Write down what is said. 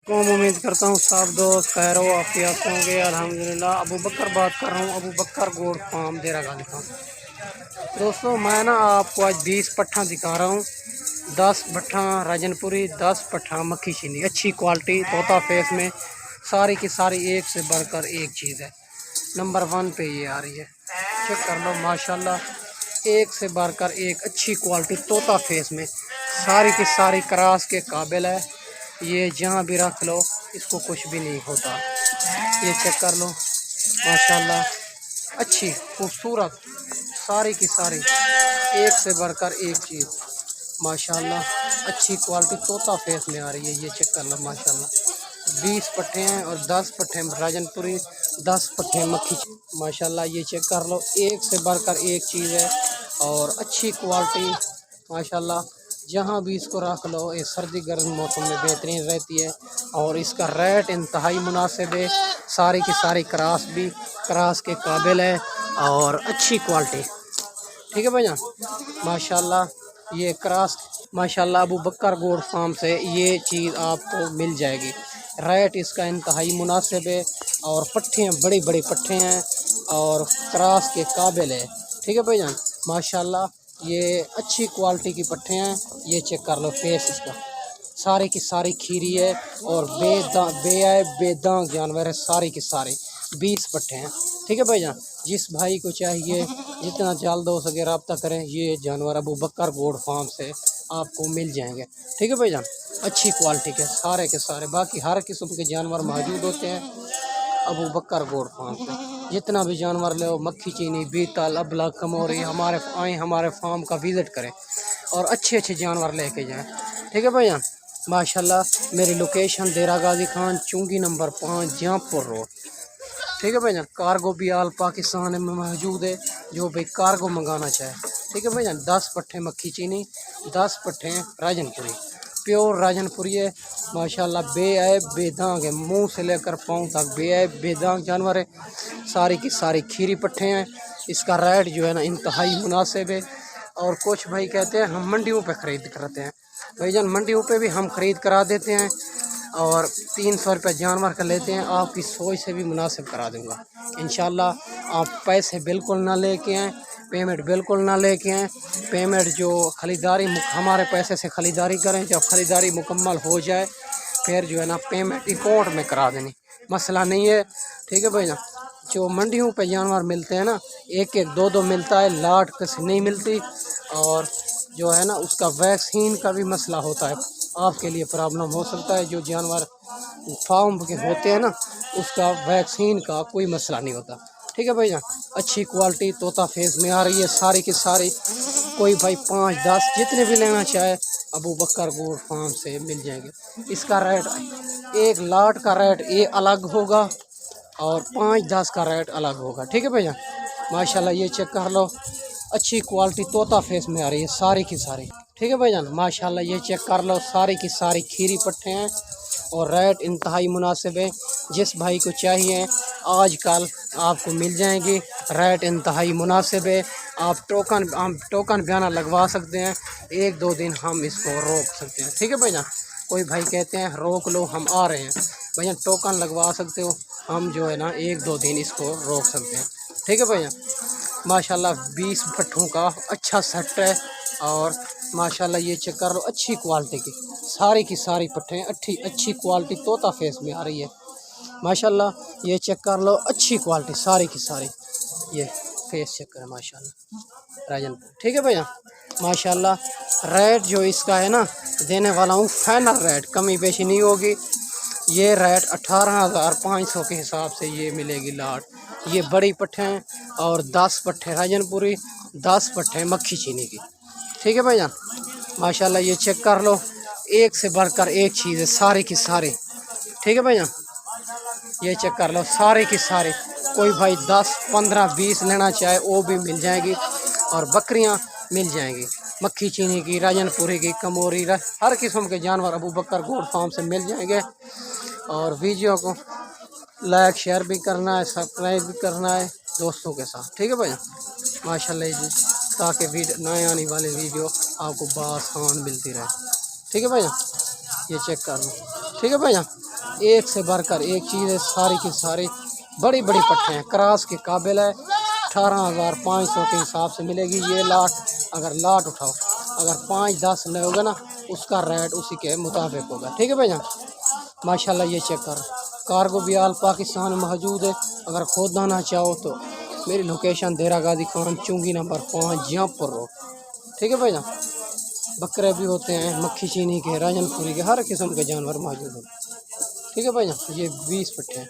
उम्मीद करता हूँ सब दोस्त खैर हो आफियत से होंगे। अल्हम्दुलिल्लाह। अबू बकर बात कर रहा हूँ, अबू बकर गोड फार्म देरा गाली खान। दोस्तों मैं ना आपको आज 20 पट्ठा दिखा रहा हूँ। 10 पट्ठा राजनपुरी, 10 पट्ठा मक्खी चीनी, अच्छी क्वालिटी तोता फेस में, सारी की सारी एक से बढ़कर एक चीज़ है। नंबर 1 पे ये आ रही है, चेक कर लो माशाल्लाह। एक से बढ़कर एक अच्छी क्वालिटी तोता फेस में, सारी की सारी क्रास के काबिल है। ये जहाँ भी रख लो इसको कुछ भी नहीं होता। ये चेक कर लो माशाल्लाह, अच्छी खूबसूरत सारी की सारी एक से बढ़कर एक चीज़ माशाल्लाह, अच्छी क्वालिटी तोता फेस में आ रही है। ये चेक कर लो माशाल्लाह। 20 पट्ठे हैं और 10 पट्ठे राजनपुरी, 10 पट्ठे मक्खी माशाल्लाह। ये चेक कर लो, एक से बढ़कर एक चीज़ है और अच्छी क्वालिटी माशाल्लाह। जहाँ भी इसको रख लो ये सर्दी गर्म मौसम में बेहतरीन रहती है और इसका रेट इंतहाई मुनासिब है। सारी की सारी क्रास भी क्रास के काबिल है और अच्छी क्वालिटी, ठीक है भैया माशाल्लाह। ये क्रास माशाल्लाह अबू बकर गोड फार्म से ये चीज़ आपको मिल जाएगी। रेट इसका इंतहाई मुनासिब है और पट्ठे हैं, बड़ी बड़ी पट्ठे हैं और क्रास के काबिल है, ठीक है भैया माशाल्लाह। ये अच्छी क्वालिटी की पट्ठे हैं। ये चेक कर लो फेस इसका, सारी की सारी खीरी है और बेदांग जानवर है सारी की सारी। 20 पट्ठे हैं, ठीक है भाईजान। जिस भाई को चाहिए जितना जल्द हो सके रब्ता करें, ये जानवर अबू बकर गोड फार्म से आपको मिल जाएंगे, ठीक है भाईजान। अच्छी क्वालिटी के सारे बाकी हर किस्म के जानवर मौजूद होते हैं अबू बकर गोड फार्म से। जितना भी जानवर ले, मक्खी चीनी, बीतल, अबला, कमोरी, हमारे फार्म का विज़िट करें और अच्छे अच्छे जानवर लेके जाएं, ठीक है भैया माशाल्लाह। मेरी लोकेशन डेरा गाजी खान, चुंगी नंबर 5, जहाँपुर रोड, ठीक है भैया। कार्गो भी आल पाकिस्तान में मौजूद है, जो भाई कार्गो मंगाना चाहे, ठीक है भैया। 10 पट्ठे मक्खी चीनी, 10 पट्ठे राजनपुरी, प्योर राजनपुरी है माशाल्लाह। बेऐब बेदाग है, मुंह से लेकर पाँव तक बेऐब बेदाग जानवर है। सारी की सारी खीरी पट्ठे हैं। इसका रेट जो है ना इंतहाई मुनासिब है। और कुछ भाई कहते हैं हम मंडियों पे ख़रीद करते हैं, भाईजान मंडियों पे भी हम ख़रीद करा देते हैं और 300 रुपये जानवर का लेते हैं। आपकी सोच से भी मुनासिब करा दूँगा इंशाल्लाह। आप पैसे बिल्कुल ना लेके आएँ, पेमेंट बिल्कुल ना लेके आएँ। पेमेंट जो ख़रीदारी हमारे पैसे से ख़रीदारी करें, जब ख़रीदारी मुकम्मल हो जाए फिर जो है ना पेमेंट अकाउंट में करा देनी, मसला नहीं है, ठीक है भैया। जो मंडियों पे जानवर मिलते हैं ना, एक एक दो दो मिलता है, लाट किसी नहीं मिलती। और जो है ना उसका वैक्सीन का भी मसला होता है, आपके लिए प्रॉब्लम हो सकता है। जो जानवर फार्म के होते हैं ना उसका वैक्सीन का कोई मसला नहीं होता, ठीक है भैया। अच्छी क्वालिटी तोता फेस में आ रही है सारी की सारी। कोई भाई 5-10 जितने भी लेना चाहे अबू बकर गोड फार्म से मिल जाएंगे। इसका रेट एक लाट का रेट ये अलग होगा और 5-10 का रेट अलग होगा, ठीक है भैया माशाल्लाह। ये चेक कर लो, अच्छी क्वालिटी तोता फेस में आ रही है सारी की सारी, ठीक है भाईजान माशाल्लाह। ये चेक कर लो, सारी की सारी खीरी पट्टे हैं और रेट इंतहाई मुनासिब है। जिस भाई को चाहिए आज कल आपको मिल जाएंगे, रेट इंतहाई मुनासिब है। आप टोकन बयाना लगवा सकते हैं, 1-2 दिन हम इसको रोक सकते हैं, ठीक है भैया। कोई भाई कहते हैं रोक लो हम आ रहे हैं, भैया टोकन लगवा सकते हो, हम जो है ना 1-2 दिन इसको रोक सकते हैं, ठीक है भैया माशाल्लाह। 20 पट्ठों का अच्छा सेट है और माशाल्लाह ये चेक कर लो, अच्छी क्वालिटी की सारी की सारी पट्ठे अच्छी क्वालिटी तोता फेस में आ रही है माशाल्लाह। ये चेक कर लो, अच्छी क्वालिटी सारी की सारी। ये फेस चेक करें माशाल्लाह राजनपुर, ठीक है भैया माशाल्लाह। रेट जो इसका है ना देने वाला हूँ फाइनल रेट, कमी बेशी नहीं होगी। ये रेट 18,500 के हिसाब से ये मिलेगी लाट। ये बड़ी पट्ठे हैं और 10 पट्ठे राजनपुरी, 10 पट्ठे मक्खी चीनी की, ठीक है भैया माशाल्लाह। ये चेक कर लो, एक से बढ़कर एक चीज़ है सारी की सारी, ठीक है भैया। ये चेक कर लो, सारी की सारी। कोई भाई 10, 15, 20 लेना चाहे वो भी मिल जाएगी और बकरियां मिल जाएंगी मक्खी चीनी की, राजनपुरी की, कमोरी, हर किस्म के जानवर अबू बकर गोड फार्म से मिल जाएंगे। और वीडियो को लाइक शेयर भी करना है, सब्सक्राइब भी करना है दोस्तों के साथ, ठीक है भैया माशाल्लाह जी, ताकि नए आने वाली वीडियो आपको बआसान मिलती रहे, ठीक है भैया। ये चेक कर लो, ठीक है भैया ایک سے بڑھ کر ایک چیز ہے، ساری کی ساری بڑی بڑی پٹھیں ہیں، کراس کے قابل ہے، 18,500 کے حساب سے ملے گی یہ لاٹ۔ اگر لاٹ اٹھاؤ، اگر 5-10 لے ہوگا نا، اس کا ریٹ اسی کے مطابق ہوگا، ٹھیک ہے بھائی جان۔ ماشاءاللہ یہ چیک کرو، کارگو بھی آل پاکستان میں موجود ہے، اگر خود آنا چاہو تو میری لوکیشن دیرہ غازی خان چونگی نمبر 5 جامپور روڈ، ٹھیک ہے بھائی جان۔ بکرے بھی ہوتے ہیں، مکھی چینی کے، راجن پوری کے، ہر قسم کے جانور موجود ہیں، ٹھیک ہے بھائی جان۔ یہ 20 پٹھے ہیں۔